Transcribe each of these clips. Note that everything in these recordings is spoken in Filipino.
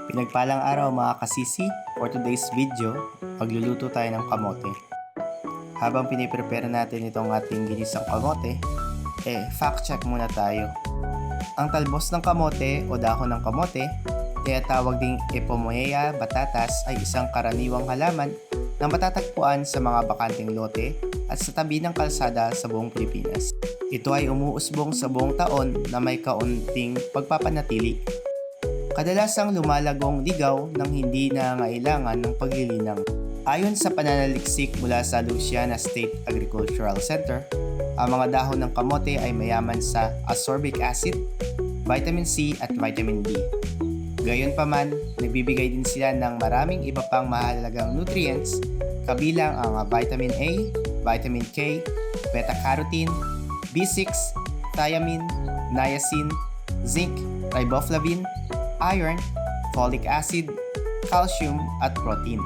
Pinagpalang araw mga kasisi, for today's video, magluluto tayo ng kamote. Habang piniprepare natin itong ating ginisang kamote, fact check muna tayo. Ang talbos ng kamote o dahon ng kamote, kaya tawag ding Epomoea batatas ay isang karaniwang halaman na matatagpuan sa mga bakanteng lote at sa tabi ng kalsada sa buong Pilipinas. Ito ay umuusbong sa buong taon na may kaunting pagpapanatili. Kadalasang lumalagong ligaw nang hindi nangailangan ng paglilinang. Ayon sa pananaliksik mula sa Louisiana State Agricultural Center, ang mga dahon ng kamote ay mayaman sa ascorbic acid, vitamin C at vitamin B. Gayunpaman, nagbibigay din sila ng maraming iba pang mahalagang nutrients kabilang ang vitamin A, vitamin K, beta-carotene, B6, thiamine, niacin, zinc, riboflavin, iron, folic acid, calcium at protein.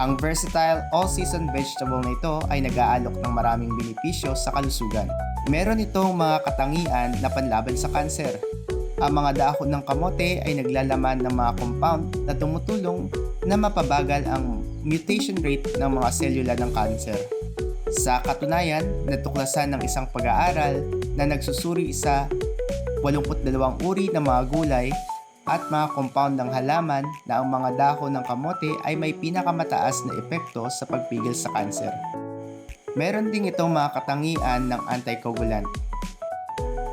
Ang versatile all-season vegetable na ito ay nag-aalok ng maraming benepisyo sa kalusugan. Meron itong mga katangian na panlaban sa kanser. Ang mga dahon ng kamote ay naglalaman ng mga compound na tumutulong na mapabagal ang mutation rate ng mga selula ng kanser. Sa katunayan, natuklasan ng isang pag-aaral na nagsusuri sa 82 uri ng mga gulay at mga compound ng halaman na ang mga dahon ng kamote ay may pinakamataas na epekto sa pagpigil sa kanser. Meron ding itong mga katangian ng anticoagulant.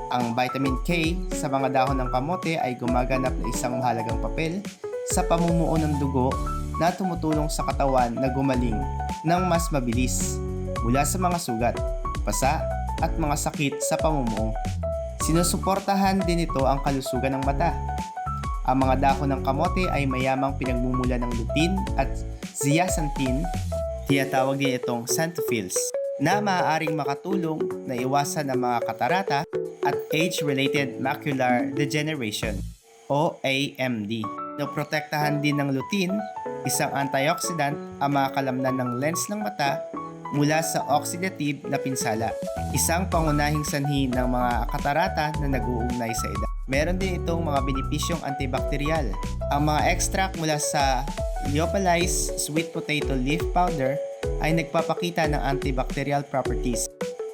Ang vitamin K sa mga dahon ng kamote ay gumaganap na isang mahalagang papel sa pamumuo ng dugo na tumutulong sa katawan na gumaling ng mas mabilis mula sa mga sugat, pasa at mga sakit sa pamumuo. Sinusuportahan din ito ang kalusugan ng mata. Ang mga dahon ng kamote ay mayamang pinagmumula ng lutein at zeaxanthin, tinatawag din itong xanthophylls, na maaaring makatulong na iwasan ang mga katarata at age-related macular degeneration o AMD. Naprotektahan din ng lutein, isang antioxidant, ang mga kalamnan ng lens ng mata mula sa oxidative na pinsala, isang pangunahing sanhi ng mga katarata na nag-uugnay sa edad. Meron din itong mga benepisyong antibacterial. Ang mga extract mula sa lyophilized sweet potato leaf powder ay nagpapakita ng antibacterial properties.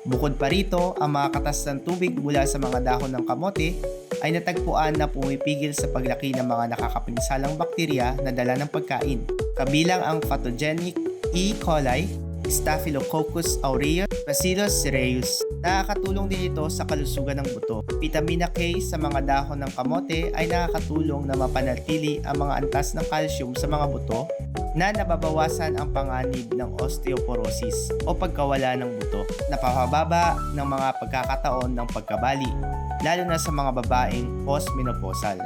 Bukod pa rito, ang mga katas ng tubig mula sa mga dahon ng kamote ay natagpuan na pumipigil sa paglaki ng mga nakakapinsalang bakterya na dala ng pagkain, kabilang ang pathogenic E. coli, Staphylococcus aureus, Bacillus cereus. Nakakatulong din ito sa kalusugan ng buto. Vitamina K sa mga dahon ng kamote ay nakakatulong na mapanatili ang mga antas ng calcium sa mga buto na nababawasan ang panganib ng osteoporosis o pagkawala ng buto, napapababa ng mga pagkakataon ng pagkabali, lalo na sa mga babaeng postmenopausal.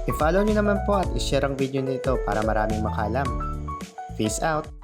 I-follow nyo naman po at i-share ang video nito para maraming makalam. Peace out!